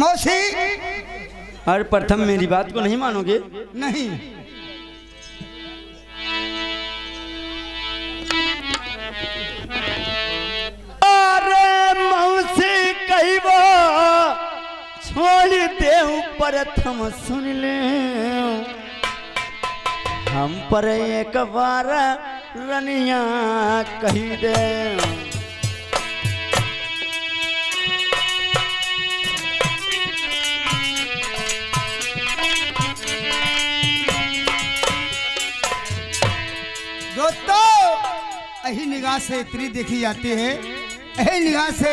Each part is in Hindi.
मौसी। और प्रथम मेरी बात को नहीं मानोगे? नहीं। अरे मौसी कही वो छोड़ दे प्रथम सुन ले, हम पर एक बार रनिया कही दे। यही निगाह से स्त्री देखी जाती है, यही निगाह से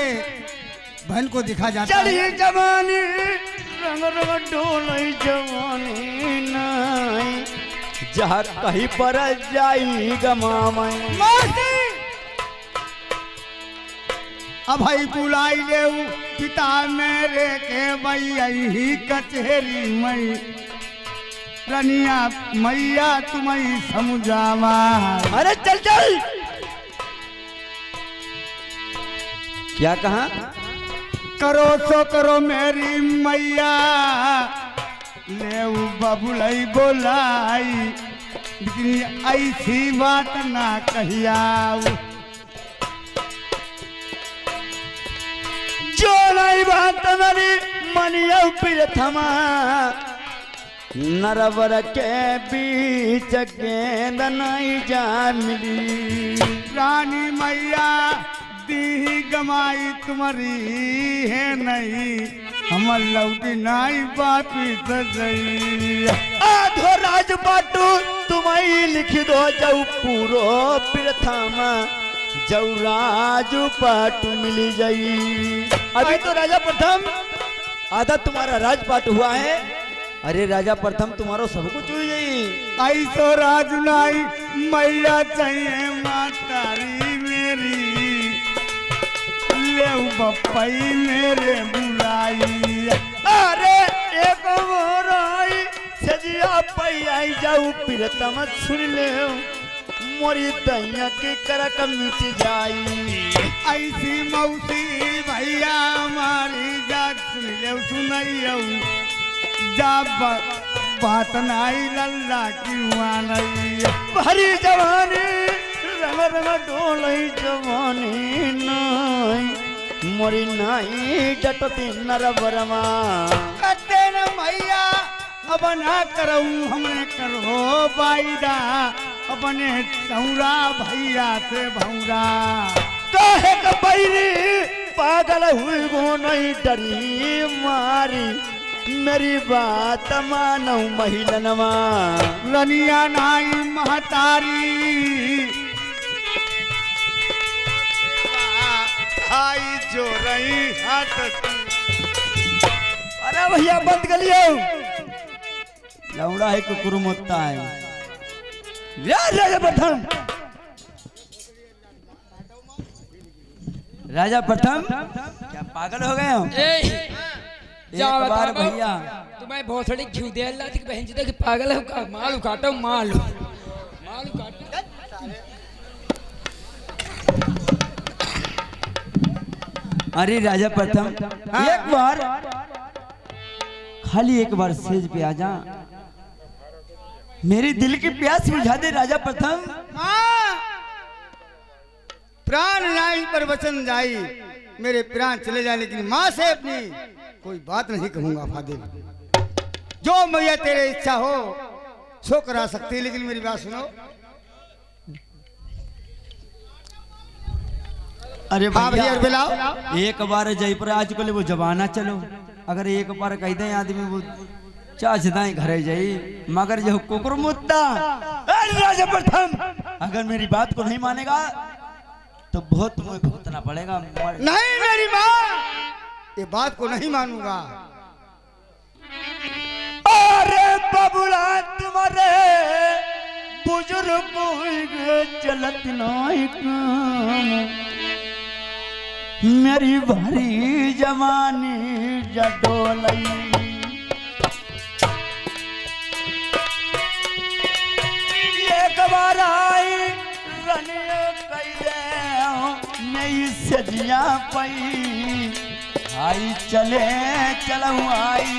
बहन को देखा जाता है। चढ़ी जवानी रंग रंग डोलई जवानी नहीं, जहाँ कहीं पर जाई गमामई। अब भाई बुलाई ले पिता मेरे के भैया ही कचहरी मई, रनिया मैया तुम्हें समझावा। अरे चल चल। क्या कहा? करो सो करो मेरी मैया, ले बबुलई बोलाई, लेकिन ऐसी बात ना कहिया। जो नहीं बात मेरी मनिया प्रथमा, नरवर के बीच गेंद नहीं जा मिली। रानी मैया दी गमाई तुम्हारी है नहीं, हम लौटी नहीं वापिस गई। आधो राज बाटू तुम्हें लिख दो जाऊ पूरो प्रथमा, जाऊ राजू पाटू मिली जाई। अभी तो राजा प्रथम आधा तुम्हारा राजपाट हुआ है। अरे राजा प्रथम तुम्हारो सब कुछ हुई जाई। ऐसो राज नहीं मैया चाहिए मातारी मेरी, ले बप्पई मेरे बुलाई। अरे एक मोराई सजिया पई आई जाऊ प्रथम सुन ले, मोरी दैया के करक मिट जाई। ऐसी मौसी भैया हमारी जात सुन ले सुनैया, जब बात नाई लल्ला क्यों नहीं। भरी जवानी रंग रंग डोलई जवानी नहीं, मोरी नाई जटती नरबरमा। कते न मैया अब ना करूँ हमने करो बाईदा, अपने सौरा भैया से भौरा। काहे का बैरी पागल हुई गो नहीं डरी मारी, मेरी बात मानो महिलनवा। रनिया नाई महतारी आई जो रही हाथ। अरे भैया बंद कर लियो, लौड़ा है कुकुर मुत्ता है। राजा प्रथम, राजा प्रथम क्या पागल हो गए हो? एक बार भैया तुम्हें बहुत थोड़ी घी दे अल्लाह की बहन जी देख पागल है का। माल काटो माल माल काटो। अरे राजा प्रथम एक बार खाली एक बार सेज पे आ जा, मेरी दिल की प्यास बुझा दे राजा प्रथम। प्राण नाई पर वचन जाई, मेरे प्राण चले जाए लेकिन माँ से अपनी कोई बात नहीं कहूंगा। फादिल जो मैया तेरे इच्छा हो सो करा सकती, लेकिन मेरी बात सुनो। अरे भैया बिलाओ एक बार जयपुर आज कल वो जमाना चलो, अगर एक बार कह दे आदमी वो चाचदाई घरे जाई, मगर जो कुकुर मुद्दा। राजा प्रथम अगर मेरी बात को नहीं मानेगा तो बहुत तुम्हें भुगतना पड़ेगा। नहीं मेरी माँ, ये बात को नहीं मानूंगा। अरे बबुला तुम्हारे बुजुर्ग चलत नहीं काम, मेरी भारी जवानी जडोलई। एक बार आई रनिया कई दे नहीं सजिया पई, आई चले चलऊ आई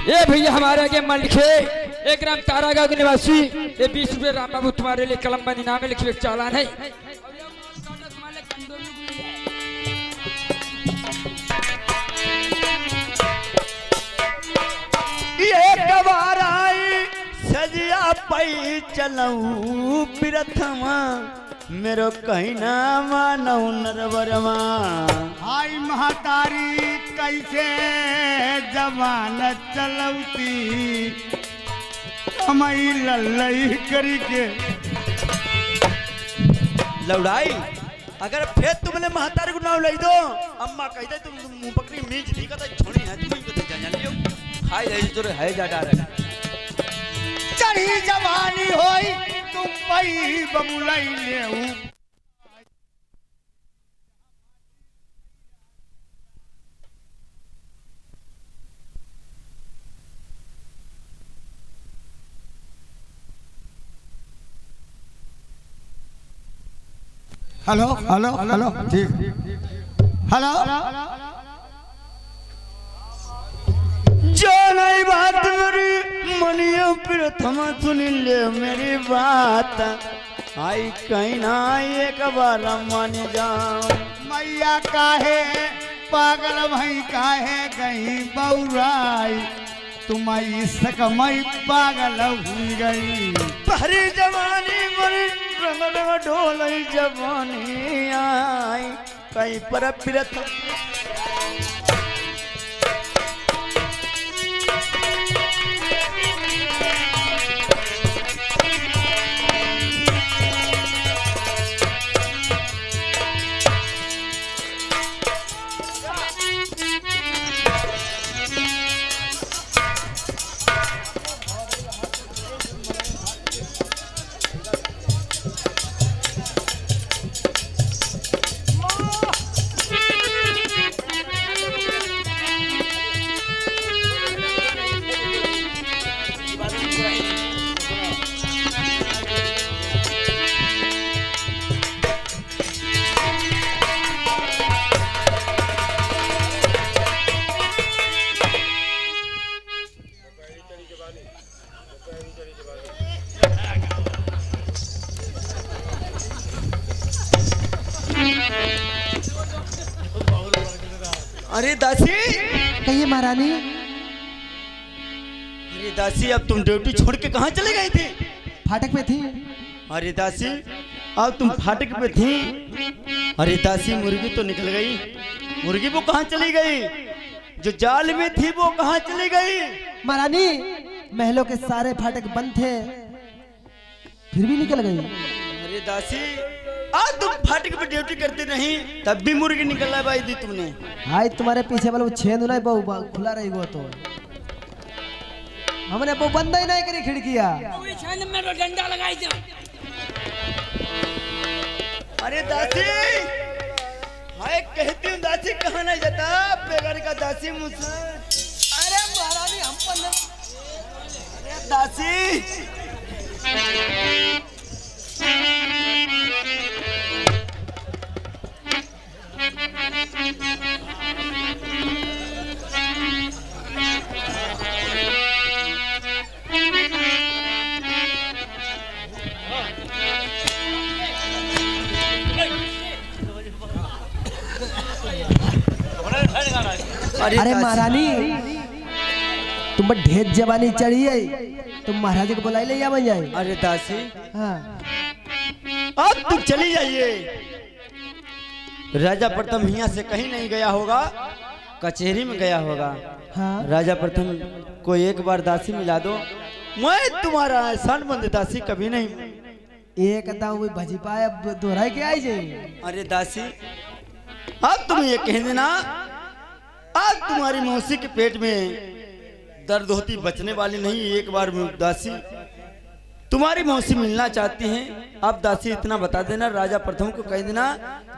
ये भैया हमारे आगे मन लिखे, एक ग्राम तारागांव के निवासी, ये 20 रुपये राम बाबू तुम्हारे लिए कलम बंदी नामे लिखे चालान है। एक बार आई सजिया पई चलऊ प्रथमा मेरो कहीं ना मानौ नरवरमा। हाय महातारी कैसे जवान चलौती हमारी लल्लई करी के। लौड़ाई अगर फिर तुमने महतारी को नाम लाई दो अम्मा कह दे तुम मुंह पकड़ी मीज नहीं कहता छोड़ी है तुम ही कहते जान लियो हाय है जो है जा डार चढ़ी जवानी होई तुम पई बबुलाई लेऊ। हेलो हेलो हेलो ठीक हेलो जो नहीं बात मेरी मनियो प्रथम सुन ले मेरी बात आई कहीं ना एक बार मान जाओ। मैया काहे पागल भई काहे गई बौराई तुम्हारी सकमई पागल हुई गई। पहरी जवानी मरी रंग रंग ढोल जवानी आई कहीं पर प्रथम अरे दासी कहिए महारानी। अरे दासी अब तुम ड्यूटी छोड़ के कहाँ चले गए थे? फाटक पे थी। अरे दासी अब तुम फाटक पे थी। अरे दासी मुर्गी तो निकल गई, मुर्गी वो कहाँ चली गई? जो जाल में थी वो कहाँ चली गई? महारानी महलों के सारे फाटक बंद थे फिर भी निकल गई। अरे दासी आज तुम फाटक पे ड्यूटी करती नहीं तब भी मुर्गी निकलना भाई दी तुमने। आज तुम्हारे पीछे वाला वो छेद नहीं बहु खुला रही वो तो हमने वो बंद ही नहीं करी खिड़कियां। डंडा लगाई दो। अरे दासी हाय कहती हूँ दासी कहाँ नहीं जाता बेगर का दासी मुझसे। अरे महारानी हम पर अरे दासी अरे महारानी तुम पर ढेर जवानी चढ़ी है तुम महाराज को बुलाई ले या बन जाए। अरे दासी हाँ अब तुम चली जाइए। राजा प्रथम यहाँ से कहीं नहीं गया होगा, कचहरी में गया होगा। हाँ राजा प्रथम को एक बार दासी मिला दो, मैं तुम्हारा एहसान मंद दासी कभी नहीं। एक दाव वही भजी पाए अब दोहराई के आई जाए। अरे दासी अब तुम ये कह देना आज तुम्हारी मौसी के पेट में दर्द होती बचने वाली नहीं। एक बार दासी तुम्हारी मौसी मिलना चाहती हैं। अब दासी इतना बता देना राजा प्रथम को कह देना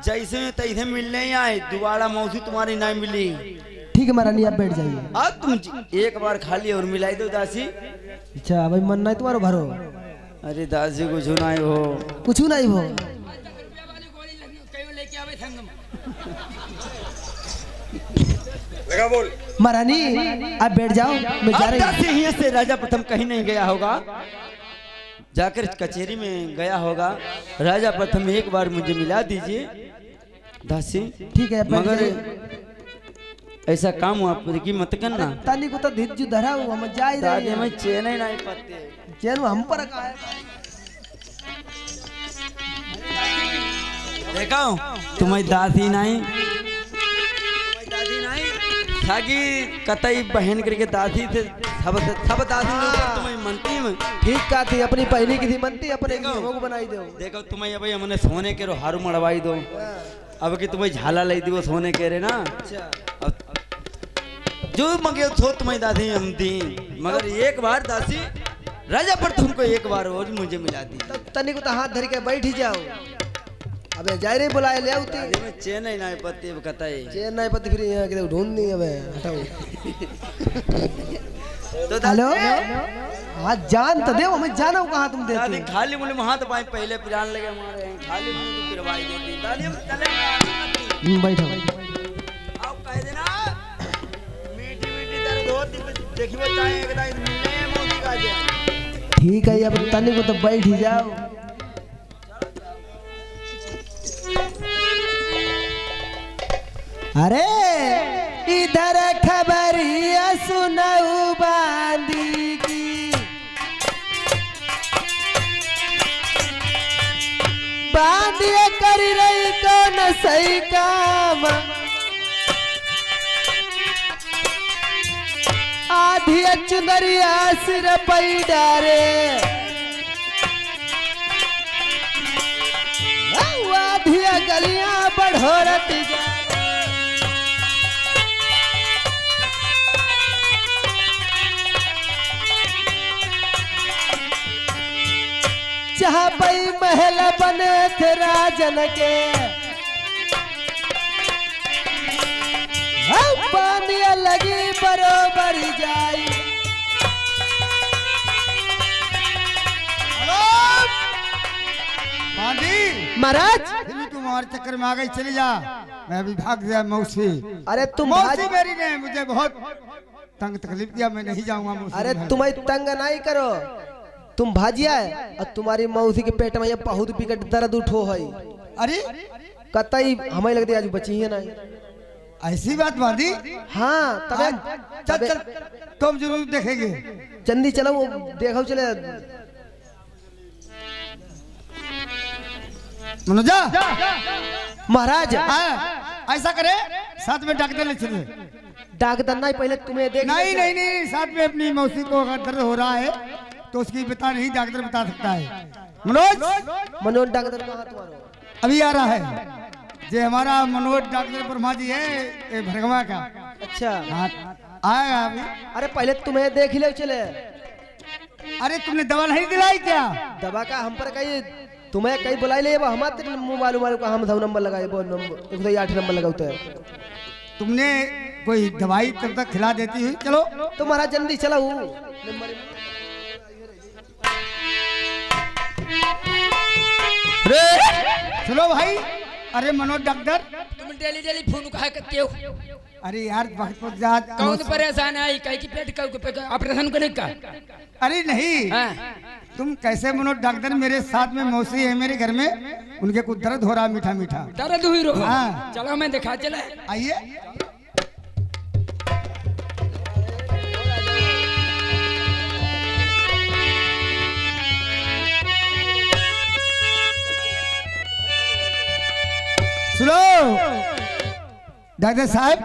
जैसे तैसे मिलने ही आए दोबारा मौसी तुम्हारी नहीं मिली। ठीक है महारानी आप बैठ जाइए। अब तुम एक बार खाली और मिलाई दो दासी। अच्छा भाई मन नहीं तुम्हारो भरो। अरे दासी कुछ नहीं हो कुछ नहीं हो। लेके आवे लगा बोल। महारानी आप बैठ जाओ, मैं जा अब रही दासी यहाँ से राजा प्रथम कहीं नहीं गया होगा, जाकर कचहरी में गया होगा। राजा प्रथम एक बार मुझे मिला दीजिए दासी। ठीक है, बैठ मगर जाइए। ऐसा काम हुआ की मत करना तानी को तो धिज्जू धरा हुआ, हम जा ही रहे दादी हैं। में चैन ही नहीं पाते। चैन हम पर का है। देखो तुम्हारी दादी नहीं थाकी कतई बहन करके दादी थे, सब दादी लोग तुम्हें मनती में। ठीक का थी, अपनी पहली की थी मनती, अपने देखो। की बनाई दो। देखो तुम्हें अभी हमने सोने के रो हारू मड़वाई दो, अब कि तुम्हें झाला लाई दी वो सोने के रे ना। अब जो मगे सो तुम्हारी दादी हम दी, मगर एक बार दासी राजा पर तुमको एक बार रोज मुझे मिला दी। तब तनी को तो हाथ धर के बैठ ही जाओ। अबे जाए रे बुलाए ले आउती। दादी में चैन ही नहीं पत्ती कतई। चैन नहीं पति, फिर यहाँ के ढूंढ नहीं। अबे हटाओ। तो हेलो हाँ, जान तो दे, हमें जाना कहाँ तुम दादी देते। खाली मुझे हाथ पाए पहले पिरान लगे हमारे हैं, खाली मुझे तो पिरवाई देती। दादी हम चले बैठो। आप कह देना मीठी मीठी दर्द होती देखी वो चाहे एक दाई मिले मोदी का जे। ठीक है, अब तनी को तो बैठ ही जाओ। अरे इधर खबरिया सुनाऊ बांदी की, बांधिए कर रही कौन सही काम, आधी चुनरिया सिर पई डारे, आधी गलियां बढ़ोरत जा। जहाँ पई महल बने थे राजन के, पानी लगी बरोबर जाई। पांडी महाराज फिर तुम और चक्कर में आ गई, चली जा। मैं अभी भाग गया मौसी। अरे तुम मौसी मेरी ने मुझे बहुत तंग तकलीफ दिया, मैं नहीं जाऊंगा मौसी। अरे तुम्हें तंग नहीं करो, तुम भाजिया है और तुम्हारी मौसी के पेट में ये बहुत बिकट दर्द उठो है। अरे कतई हमें लगती आज बची है नहीं। ऐसी बात बांधी। हाँ तबे चल चल, तुम जरूर देखेंगे। चंदी चलो वो देखो चले। मनोजा महाराज हाँ, ऐसा करे साथ में डॉक्टर ले चले। डॉक्टर नहीं, पहले तुम्हें देख। नहीं नहीं नहीं, साथ में अपनी मौसी को अगर दर्द हो रहा है तो उसकी बता नहीं, डॉक्टर बता सकता है। मनोज डॉक्टर कहाँ तुम्हारा? अभी आ रहा है। जे हमारा मनोज डॉक्टर ब्रह्मा जी है, ये भरगवा का। अच्छा हाँ, आएगा अभी। अरे पहले तुम्हें देख ले चले। अरे तुमने दवा नहीं दिलाई क्या? दवा का हम पर कहीं तुम्हें कहीं बुलाई ले, हमारे मोबाइल का हम सब नंबर लगाए, वो नंबर 108 नंबर लगाते हैं। तुमने कोई दवाई तब तक खिला देती हुई। चलो तो महाराज जल्दी चलो। चलो भाई। अरे मनोज डॉक्टर, तुम डेली डेली फोन कहा करते हो? अरे यार बहुत ज्यादा कौन परेशान है? कहीं की पेट का ऑपरेशन करने का? अरे नहीं, हाँ। तुम कैसे मनोज डॉक्टर? मेरे साथ में मौसी है मेरे घर में, उनके कुछ दर्द हो रहा मीठा मीठा। दर्द हुई रो? हाँ। चलो मैं दिखा चला। आइए। सुनो डॉक्टर साहब,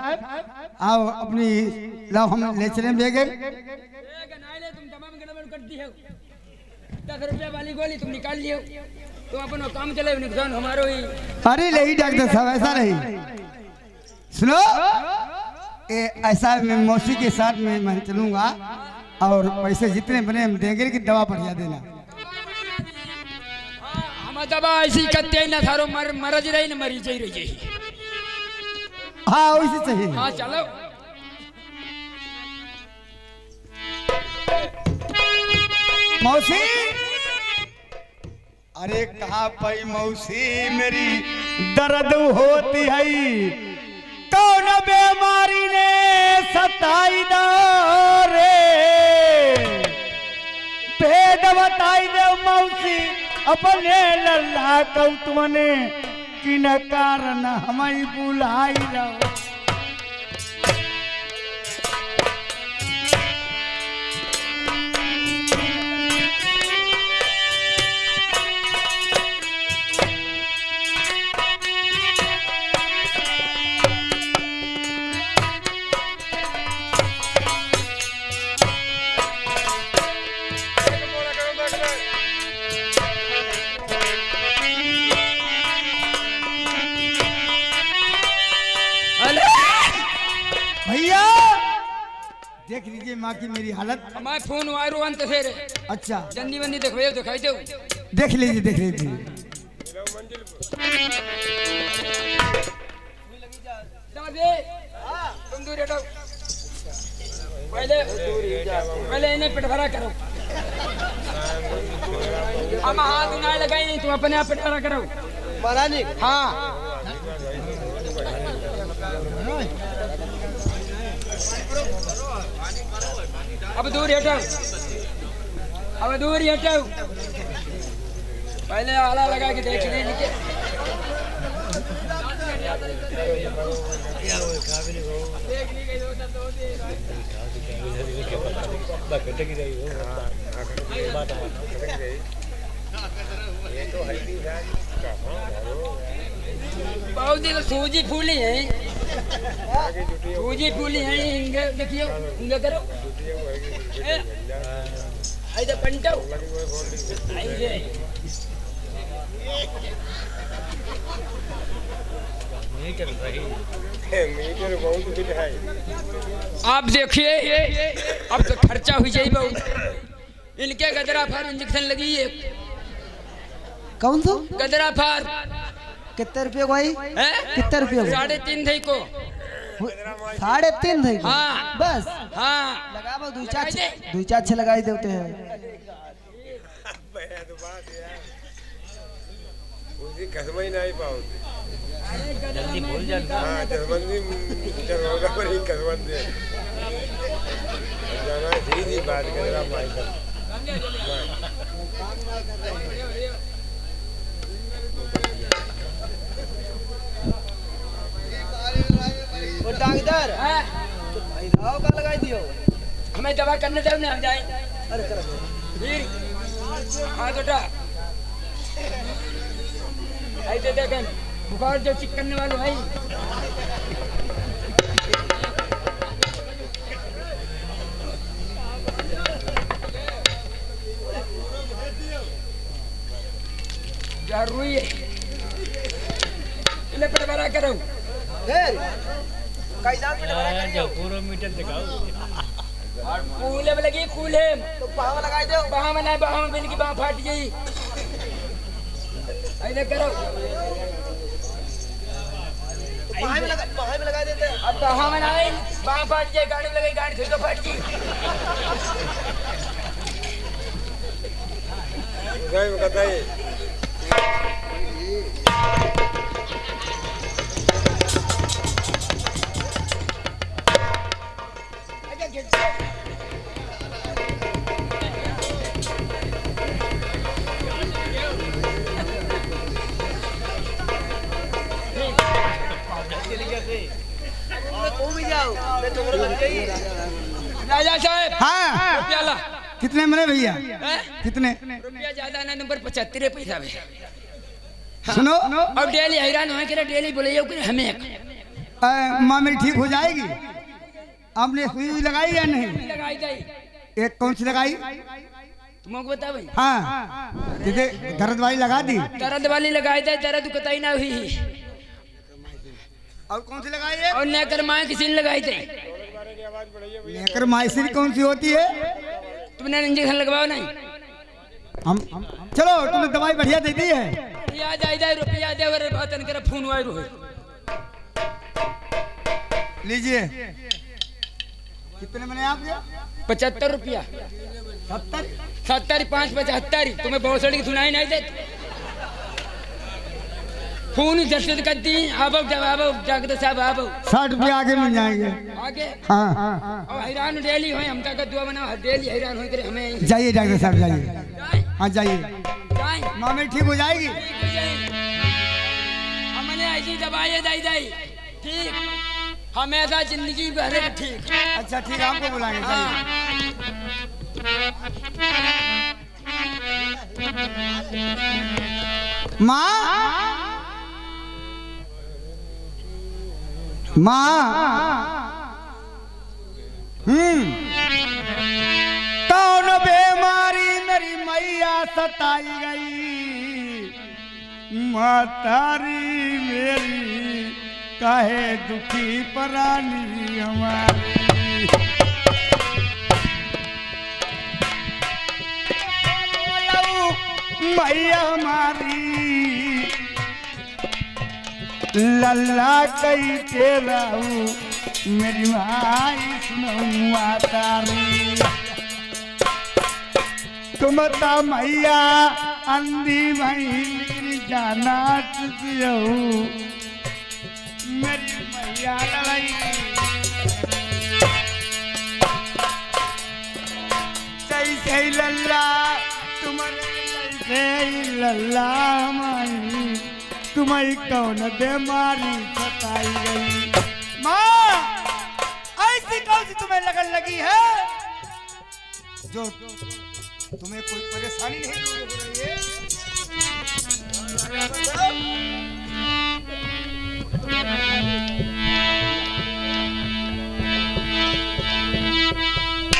आओ अपनी लाओ, हम ले चले बेगे। तुम तमाम गड़बड़ कर दी हो। 10 रुपया वाली गोली तुम निकाल लियो, तुम अपना काम चले, नुकसान हमारो ही। अरे नहीं डॉक्टर साहब, ऐसा नहीं। सुनो, ये ऐसा मैं मौसी के साथ में मैं चलूंगा और पैसे जितने बने हम देंगे कि दवा बढ़िया देना। हम दवा ऐसी करते ना, थारो मरज रही ना मरी जाई रही। हाँ वैसे चाहिए। हाँ चलो। मौसी, अरे कहाँ पाई मौसी मेरी दर्द होती है, कौन बेमा बताई दो रे, भेद बताई दो मौसी अपने लल्ला कौ तुमने किन कारण हमारी बुलाई रहो। भैया देख लीजिए माँ की मेरी हालत। हमारे फोन वायरो अंत से रे। अच्छा जन्नी बन्नी देखो दिखाई दो। देख लीजिए देख लीजिए। तुम दूर हटो। पहले इन्हें पेट भरा करो। हम हाथ ना लगाई नहीं, तुम अपने आप पेट भरा करो। महाराज जी हाँ अब दूर हटो, अब दूर हटो। पहले आला लगा के देख ले नीचे। बहुत दिन सूजी फूली है, सूजी फूली है। इंगे देखियो, इंगे करो। ऐसे पंटो ऐसे आप देखिए, अब तो खर्चा हुई जाए बहुत। इनके गदरा फार इंजेक्शन लगी है। कौन सा गदरा फार कितने रुपये को आई? है कितने रुपये को? 3.5 थी को। 3.5 थे हाँ बस। हाँ लगा वो दो चार छह लगाई देते हैं। कसम ही नहीं पाओ जल्दी भूल जाना। हाँ जसबंदी चलवाना पर ही कसबंदी जाना सीधी बात कर रहा माई का। वो डॉक्टर हाँ? भाई राव का लगाई दियो। हमें दवा करने जाओ ना, हम जाए। अरे कर फिर हाँ बेटा ऐसे देखें बुखार जो चिक करने वाले भाई। रुई है इन्हें पेट भरा करो। फिर कई दांत पे लगा कर पूरा मीटर दिखाओ। कूले में लगी, कूले तो पाव लगाई दो। बाह में नहीं, बाह में बिल की बाह फाट गई। ऐसे करो, पाव में लगा देते हैं। अब बाह में नहीं, बाह फाट जाए। गाड़ी में लगाई, गाड़ी फिर तो फाट गई। बताइए राजा साहब हाँ रुपया ला। कितने मरे भैया? हैं? कितने? रुपया ज्यादा ना, नंबर 75 पैसा में। सुनो अब डेली हैरान हो के डेली बोले हमें माँ मेरी ठीक हो जाएगी। आपने सुई हुई लगाई या नहीं? लगाई गई। एक कौन सी लगाई? तुमको बता भाई। हाँ दीदी दर्द वाली लगा दी। दर्द वाली लगाई दे, दर्द कतई ना हुई। और कौन सी लगाई है? और नेकर माए किसी ने लगाई थी। लेकर माइसिन कौन सी होती है? तुमने इंजेक्शन लगवाओ नहीं? हम चलो तुमने दवाई बढ़िया दे दी है। रुपया जाए, रुपया दे और बात कर फोन वायर हो। लीजिए कितने मैंने आपके? 75 रुपया। 70 70 5 75। तुम्हें बहुत सड़ी सुनाई नहीं देती। फोन जल्द कर दी अब जागते साहब अब 60 रुपये आगे मिल जाएंगे। आगे हाँ और हैरान डेली हो हम का दुआ बना डेली हैरान हो करे हमें जाइए डॉक्टर साहब जाइए। जाए हाँ जाइए, जाए मामी ठीक हो जाएगी। हमने ऐसी दवाई दाई ठीक हमेशा जिंदगी भर ठीक। अच्छा ठीक है, आपको बुलाएंगे। हाँ कौन बीमारी मेरी मैया सताई गई, मातारी मेरी काहे दुखी परानी हमारी। मैया हमारी लल्ला कई तेरा मेरी भाई सुनऊआ तारी। तुम ता मैया अंधी भई जाना तुझो मेरी मैया लड़ाई। सही सही लल्ला तुम्हारे लल्ला माई तुम्हारी कौन बीमारी सताई गई। माँ ऐसी कौन सी तुम्हें लगन लगी है जो तुम्हें कोई परेशानी नहीं हो रही है?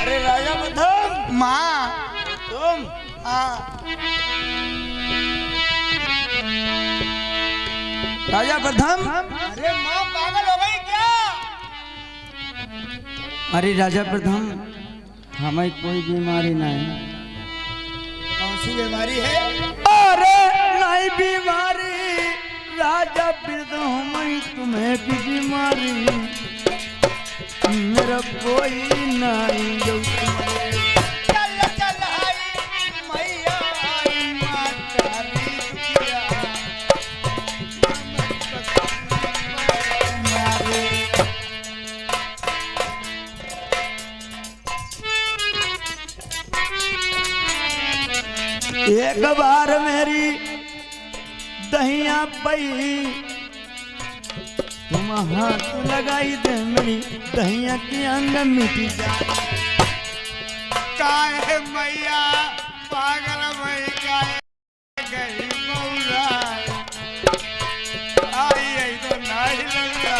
अरे राजा प्रथम, माँ तुम राजा प्रथम। अरे माँ पागल हो गई क्या? अरे राजा प्रथम, हमें कोई बीमारी नहीं। कौन सी बीमारी है? अरे नहीं बीमारी राजा प्रथम, हमें तुम्हें की बीमारी मेरा कोई नहीं जो तुम्हें। चल चल आई मैया आई मातारी दुखिया एक बार मेरी दहिया पई तुम हाथ लगाई दे मेरी दहिया की अंग मिटी जाए। काहे मैया पागल भई काहे गई मौला आई तो नहीं लल्ला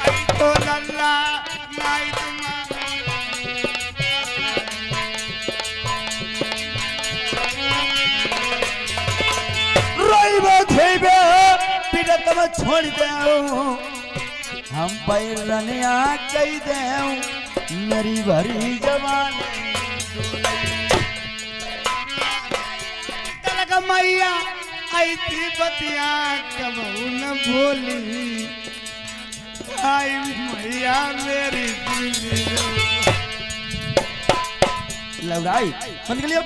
आई तो लल्ला नहीं रोई खेबे पीड़ा तुम छोड़ दे हम पैरनिया कही दे मेरी भरी जवान तलक मैया ऐसी बतिया कबू न बोली आई मैया मेरी दिली। लौड़ाई बंद कर लियो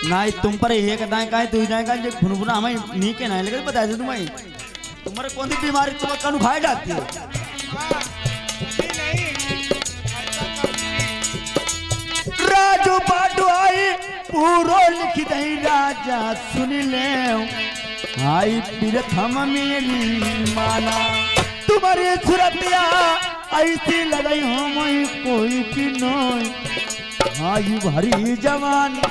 नहीं तुम पर एक दाएं का तू दाएं का जो भुनभुना हमें नहीं के नहीं लेकिन बता दे तुम्हें तुम्हारे कौन सी बीमारी तुम्हें कानू खाए जाती है। राजू पाटू आई पूरो लिख दई राजा सुन ले आई प्रथम मेरी माना तुम्हारी सुरतिया ऐसी लगाई हम कोई की नोई आई भरी जवान।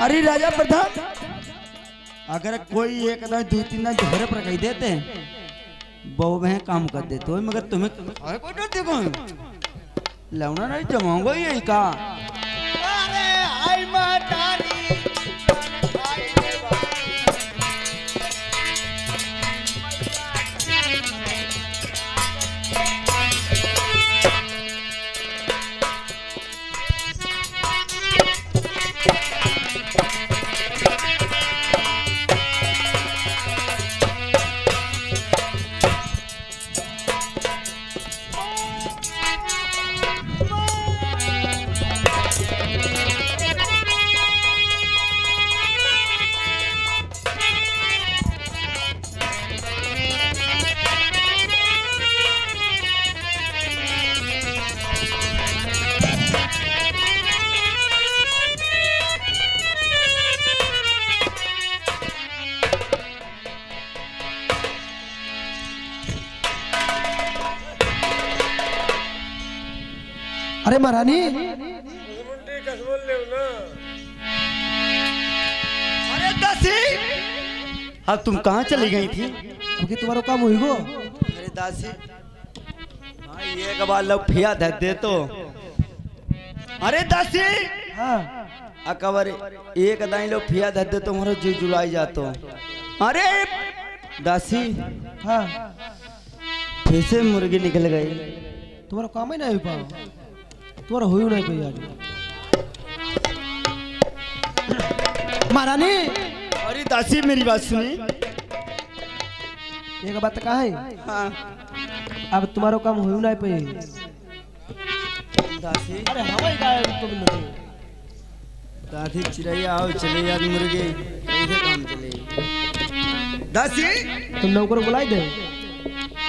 अरे राजा प्रधान अगर कोई एक ना दो तीन ना झगड़े पर कही देते बहु में काम कर देते हो मगर तुम्हें अरे कोई डर देखो लौना नहीं जमाऊंगा यही का। अरे हाय मातारी अरे महारानी मुंडी कसमोल ले ना। अरे दासी, अब तुम कहाँ चली गई थी? क्योंकि तुम्हारा काम हुई गो। अरे दासी, हाँ ये कबाल लोग फिया दे तो। अरे दासी, हाँ अकबर एक दाई लोग फिया दे तो तुम्हारा जी जुलाई जातो। अरे दासी, हाँ फिर से मुर्गी निकल गई। तुम्हारा काम ही नहीं हो पाओ, तुम्हारा हुई नहीं कोई आज। महारानी अरे दासी मेरी बात सुनी। एक बात कहा है, हाँ अब तुम्हारा काम हुई नहीं पे। दासी, अरे हवाई गाय तो नहीं। दादी चिड़ैया आओ चले यार मुर्गे कैसे काम चले। दासी तुम नौकर को बुलाई दे।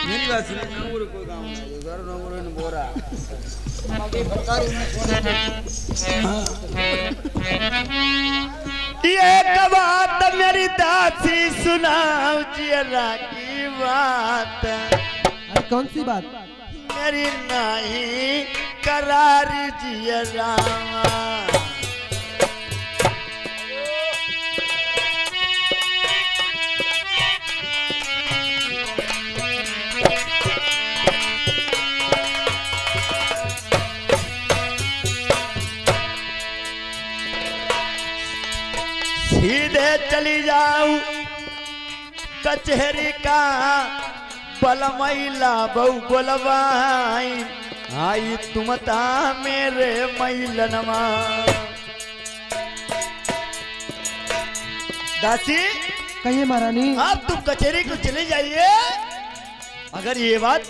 मेरी बात सुनो, नौकर कोई काम नहीं, घर नौकर ने बोरा। ये बात मेरी दासी सुनाओ जियरा की बात। अरे कौन सी बात? मेरी नहीं करार जियरा। सीधे चली जाऊं कचहरी का बलमैला बहु बोलवाई। आई तुम ता मेरे मैलनमा। दासी, कहिए महारानी। आप तुम कचहरी को चले जाइए। अगर ये बात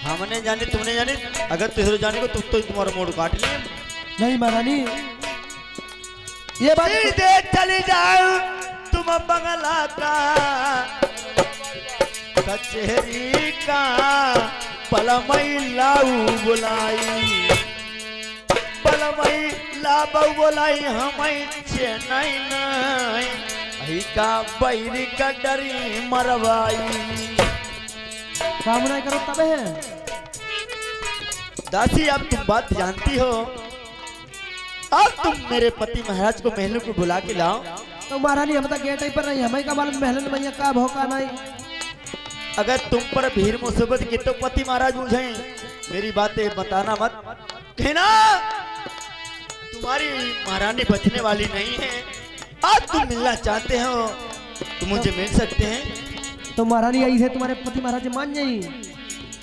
हमने जानी तुमने जानी, अगर तुझे जाने को तो तुम्हारा मोड़ काट लिए। नहीं महारानी, ये बात सीधे चली जाओ तुम बंगला का कचहरी का पलमई लाऊ बुलाई। पलमई लाबू बुलाई हमें चेन्नई नहीं। अही का बैरी का डरी मरवाई। काम नहीं करो तबे है। दासी, अब तुम बात जानती हो। अब तुम मेरे पति महाराज को महलों को बुला के लाओ। तो महारानी हम तो गेट पर नहीं, हमें का मालूम महलन मैया का भौका नहीं। अगर तुम पर भीड़ मुसीबत की तो पति महाराज बुझे। मेरी बातें बताना मत कहना। तुम्हारी महारानी बचने वाली नहीं है। आज तुम मिलना चाहते हो तो मुझे मिल सकते हैं। तो महारानी आई है, तुम्हारे पति महाराज मान जाई।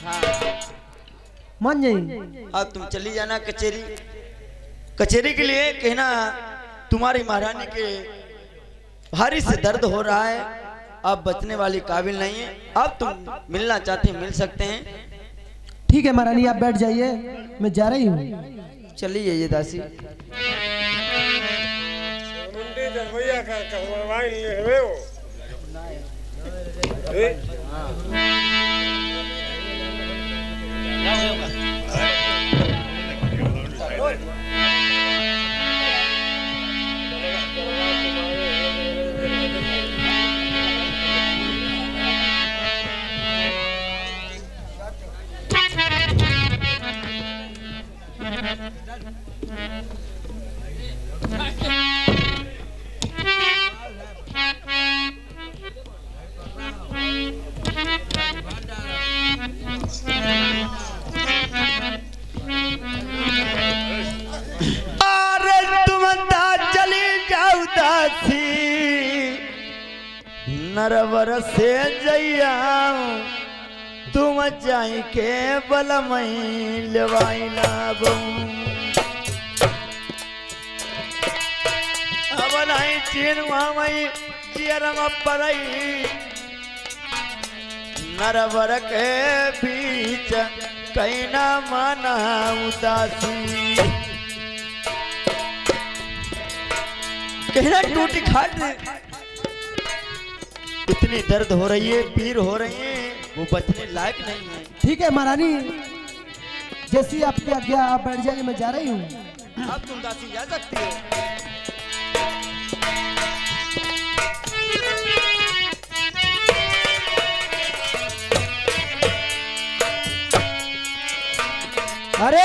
हाँ, मान जाई। अब तुम चली जाना कचहरी। कचहरी के लिए कहना तुम्हारी महारानी के भारी से दर्द हो रहा है, अब बचने वाली काबिल नहीं है। अब तुम मिलना चाहते हैं मिल सकते हैं। ठीक है महारानी, आप बैठ जाइए, मैं जा रही हूँ। चलिए ये दासी। मुंडी दरभैया का कहवाई ले हवे वो। अरे तुम ता चली जाऊ दासी, नरवर से जइया तुम जाई के बलमई लेवाई लाबू। अब नहीं चीन मामई जियरम परई। नरवर के बीच कहीं ना माना उदासी। कहना टूटी खाट इतनी दर्द हो रही है, पीर हो रही है, वो बचने लायक नहीं है। ठीक है महारानी, जैसी आपकी आज्ञा, आप बैठ जाइए, मैं जा रही हूँ। अब तुम दासी जा सकती हो। अरे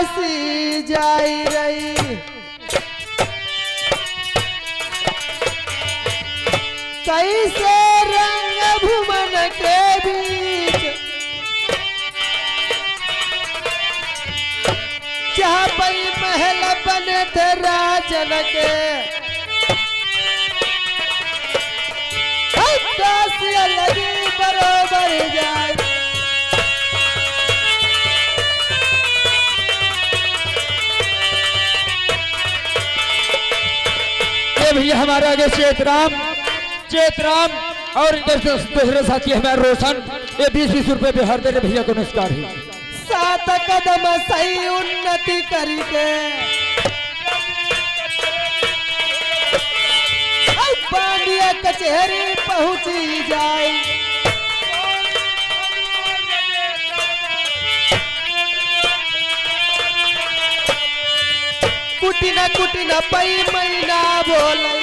दासी जाई रही कैसे रंग भुवन के बीच जहाँ पई महल बने थे राजन के दासी लगी बरोबर जाए ये भैया हमारे आगे चेतराम और इधर से दूसरे साथी हमारे रोशन, ये 20-20 रुपए बिहार दे रहे भैया को नमस्कार है। 7 कदम सही उन्नति करके बांडिया कचहरी पहुंची जाए कुटी न पई महीना बोले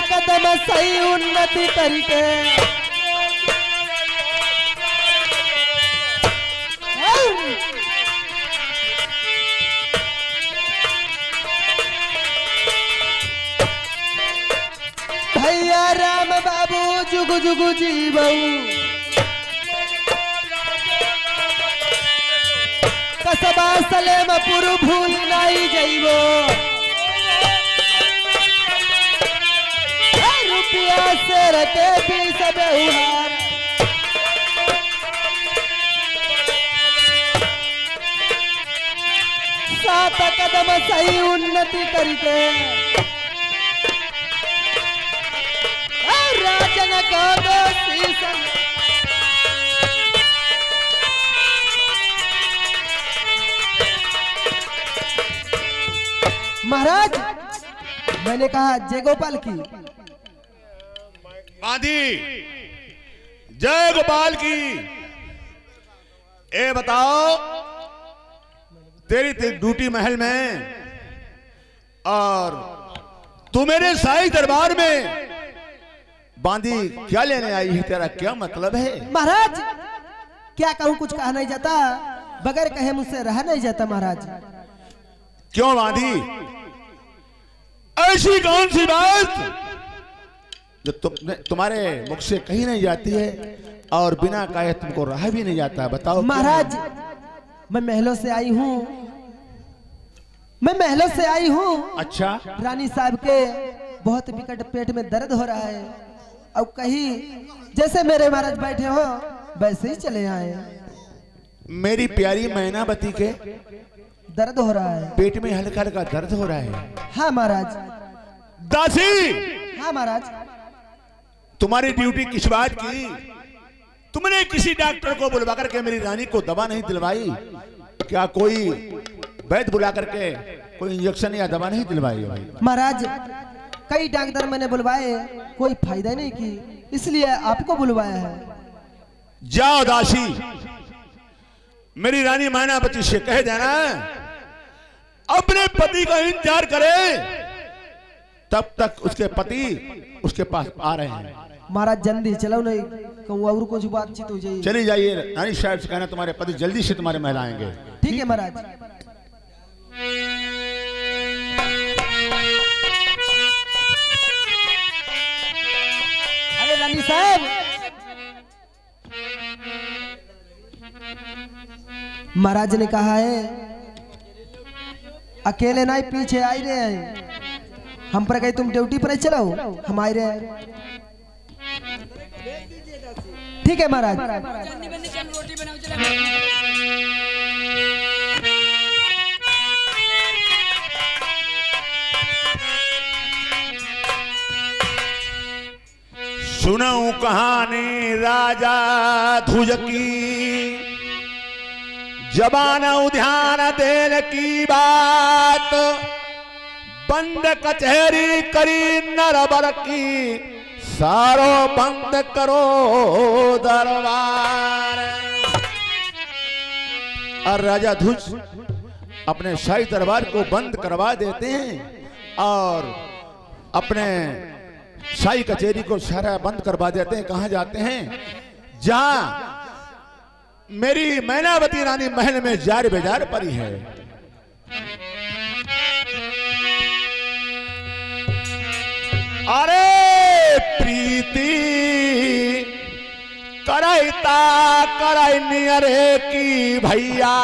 कदम सही उन्नति करके भैया राम बाबू जुगु जुगु जीवऊ कसबा सलेमपुर भूल नहीं जइबो रुपया से रखे भी सब उहार सात कदम सही उन्नति करके राजन को दोषी महाराज मैंने कहा जय गोपाल की आदि जय गोपाल की। ए बताओ तेरी ड्यूटी महल में और तू मेरे शाही दरबार में बांदी क्या लेने आई है, तेरा क्या मतलब है? महाराज क्या कहूँ, कुछ कहा नहीं जाता, बगैर कहे मुझसे रहा नहीं जाता महाराज। क्यों बांदी, ऐसी कौन सी बात जो तुम्हारे मुख से कही नहीं जाती है और बिना कहे तुमको रहा भी नहीं जाता? बताओ महाराज। मैं महलों से आई हूँ, मैं महलों से आई हूँ। अच्छा, रानी साहब के बहुत विकट पेट में दर्द हो रहा है, अब कहीं जैसे मेरे महाराज बैठे हो वैसे ही चले आए। मेरी प्यारी मैनावती के दर्द हो रहा है, पेट में हल्का हल्का दर्द हो रहा है। हाँ महाराज। दासी, हाँ महाराज। तुम्हारी ड्यूटी किस बात की? तुमने किसी डॉक्टर को बुलवा करके मेरी रानी को दवा नहीं दिलवाई क्या? कोई वैद्य बुला करके कोई इंजेक्शन या दवा नहीं दिलवाई? महाराज कई डॉक्टर मैंने बुलवाए, कोई फायदा नहीं की, इसलिए आपको बुलवाया है। जाओ दासी, मेरी रानी मैनावती से कह देना अपने पति का इंतजार करे, तब तक उसके पति उसके पास आ रहे हैं। महाराज जल्दी चलो, नहीं कहूँ और कुछ बातचीत हो जाएगी। चली जाइए, रानी साहब से कहना तुम्हारे पति जल्दी से तुम्हारे महल आएंगे। ठीक है महाराज। अरे रानी साहब, महाराज ने कहा है अकेले नहीं पीछे आई रहे हैं, हम पर कहीं तुम ड्यूटी पर चलो, हम आए रहे। ठीक है महाराज। सुनाऊं कहानी राजा ध्वज की, जबान ध्यान देन की बात, बंद कचहरी करी नरबर की, सारो बंद करो दरबार। और राजा ध्वज अपने शाही दरबार को बंद करवा देते हैं और अपने शाही कचेरी को सारा बंद करवा देते हैं। कहाँ जाते हैं? जहां मेरी मैनावती रानी महल में जार बेजार पड़ी है। अरे प्रीति करैता करैनी अरे की भैया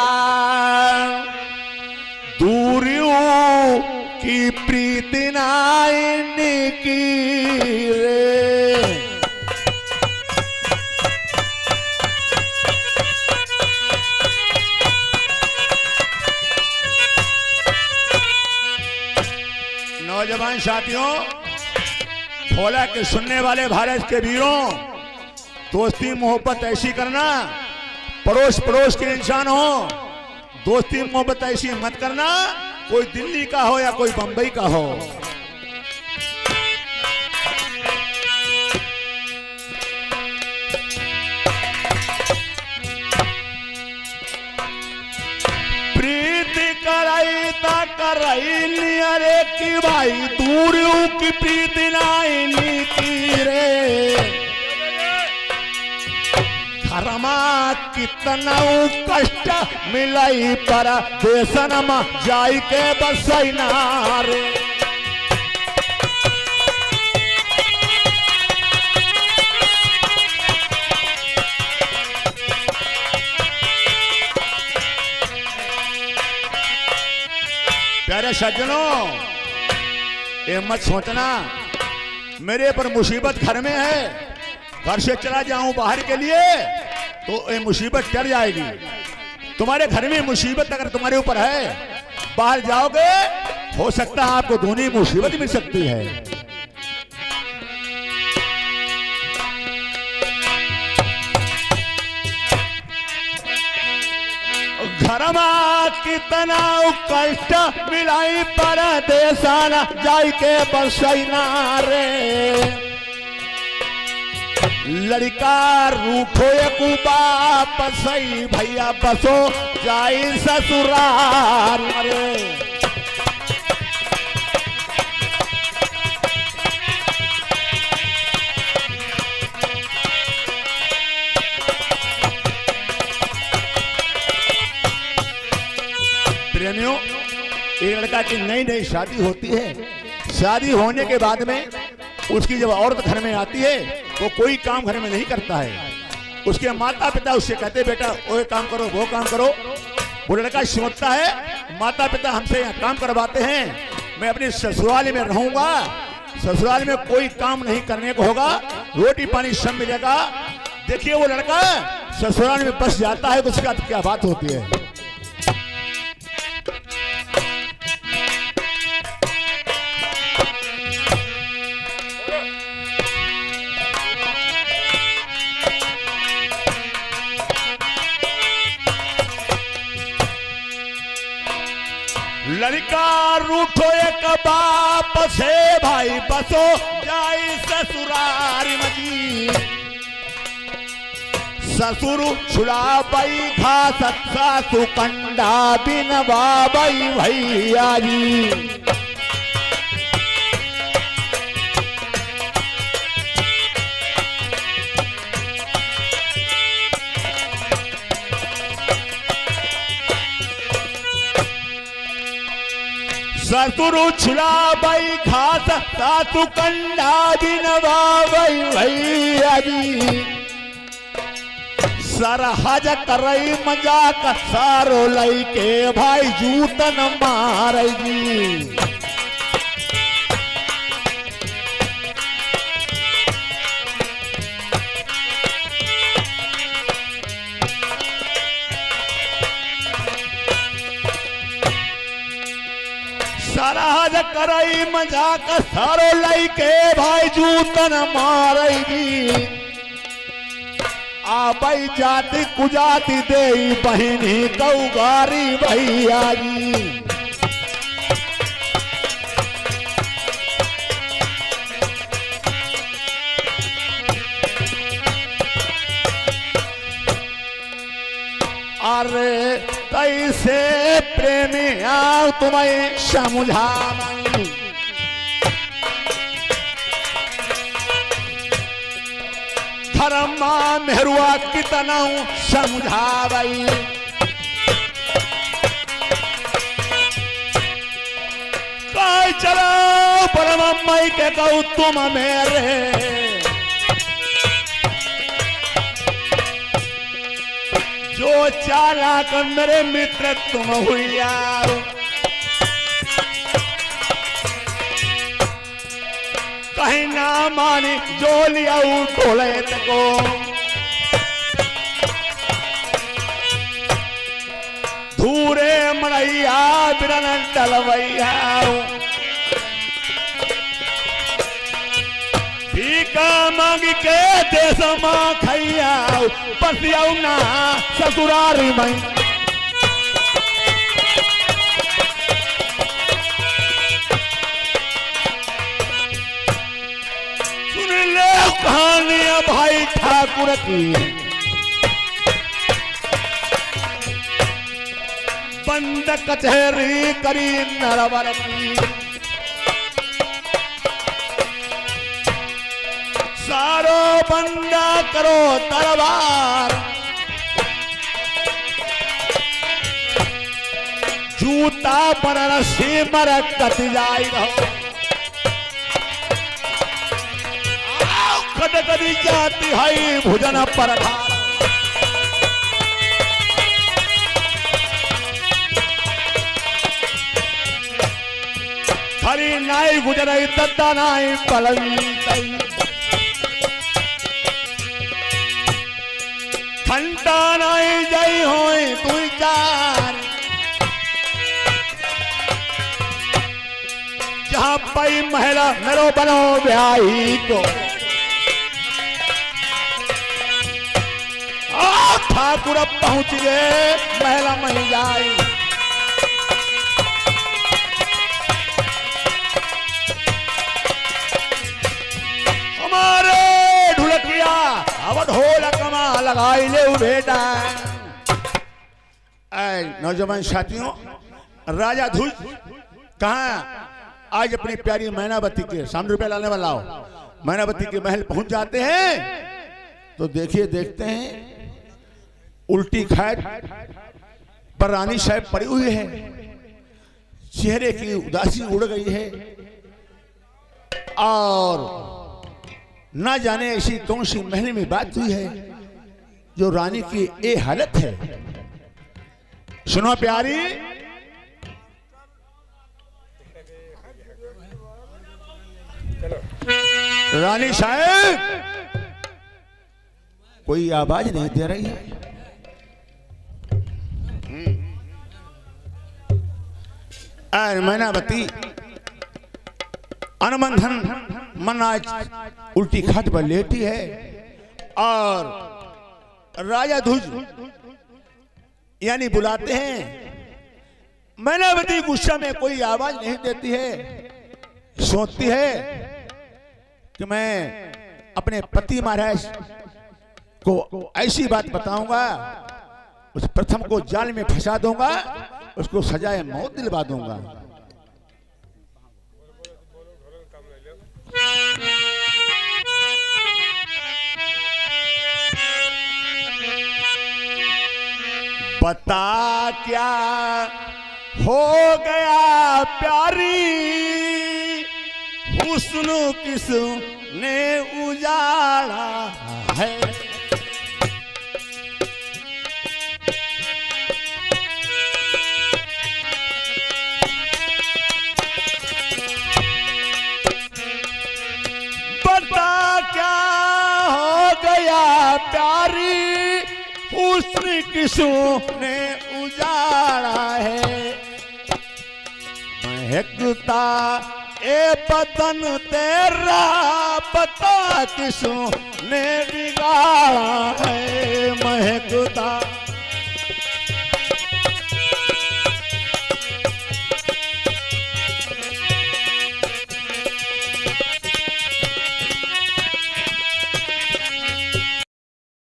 दूरियों की प्रीति नाइनी की रे। नौजवान साथियों, भोला के सुनने वाले भारत के वीरों, दोस्ती मोहब्बत ऐसी करना, पड़ोस पड़ोस के इंसान हो, दोस्ती मोहब्बत ऐसी मत करना कोई दिल्ली का हो या कोई बंबई का हो। प्रीति कराई ता कराई अरे की भाई दूरियों की प्रीति नाइनी की रे। घरमा कितना कष्ट मिलाई पर देशनमा जाई के बसैना रे। प्यारे सज्जनों, ये मत सोचना मेरे पर मुसीबत घर में है, घर से चला जाऊं बाहर के लिए तो ये मुसीबत टल जाएगी। तुम्हारे घर में मुसीबत अगर तुम्हारे ऊपर है, बाहर जाओगे हो सकता है आपको दूनी मुसीबत मिल सकती है। घरमा कितना कष्ट मिलाई पर देशाना जाई के बसैना रे। लड़का रूठो एक वापस भैया बसो जाई ससुराल रे। प्रेमियों, एक लड़का की नई नई शादी होती है। शादी होने के बाद में उसकी जब औरत घर में आती है वो कोई काम घर में नहीं करता है। उसके माता पिता उससे कहते बेटा वो काम करो वो काम करो। वो लड़का सोचता है माता पिता हमसे यहाँ काम करवाते हैं, मैं अपने ससुराल में रहूंगा, ससुराल में कोई काम नहीं करने को होगा, रोटी पानी सब मिलेगा। देखिए वो लड़का ससुराल में बस जाता है तो उसके बाद क्या बात होती है। लड़का रूठो एक बाप से भाई बसो जाई ससुराल मजी। ससुर छुड़ा बई घास सासु कंडा बिन बाबई भैया जी। ससुर छुड़ा बई घास सासु कंडा बिन बाबई भैया जी। सरहज करई मजाक सारो लई के भाई जूतन मार जी। सरहज करई मजाक सारो लई के भाई जूतन मार जी। आबई जाति कुजाति दे बहिनी कौगारी भैया जी। अरे कैसे प्रेमी आओ तुम्हें समझा धर्मा मेहरुआ कितना समझावई। काय चलो परम मई के कहू तुम मेरे, जो चालाक मेरे मित्र तुम हुआ। कहीं ना मानी जो लिया टोले को, धूरे मड़ैया बिरन डलवैया। भीका मांग के देश मां खैया, पसिया ना ससुरारी मई। कहानियां भाई ठाकुर की, बंद कचहरी करी नरवर की। सारो बंदा करो दरबार, जूता पर रस्सी मर कट जाई रहो। कदी जाती है भुजन पर खरी नाई गुजरई दत्ता नाई पलवी घंटा नाई जई होई तू चार। जहां पई महिला मेरो बनो ब्याही को, ठाकुर पहुंच गए महिला मही जाई। हमारे ढुलकिया अब ढोलक मा लगाई ले बेटा। नौजवान साथियों, राजा ध्वज कहाँ आज अपनी प्यारी मैनावती के सामने रुपया लाने वाला हो, मैनावती के महल पहुंच जाते हैं तो देखिए देखते हैं उल्टी खैर पर रानी साहब पड़ी हुई है, चेहरे की उदासी उड़ गई है और ना जाने ऐसी कौन सी महल में बात हुई है जो रानी की ये हालत है। सुनो प्यारी, रानी साहब कोई आवाज नहीं दे रही है। मैनावती अनुबंधन मन आज उल्टी खाट पर लेटी है और राजा ध्वज यानी बुलाते हैं। मैनावती गुस्सा में कोई आवाज नहीं देती है, सोचती है कि मैं अपने पति महाराज को ऐसी बात बताऊंगा, उस प्रथम को जाल में फंसा दूंगा, उसको सजाए मौत दिलवा दूंगा। बता क्या हो गया प्यारी, हुस्न किसने उजाड़ा है। प्यारी हुस्न किसने उजाड़ा है। महकता ए बदन तेरा बता किसने बिगाड़ा है। महकता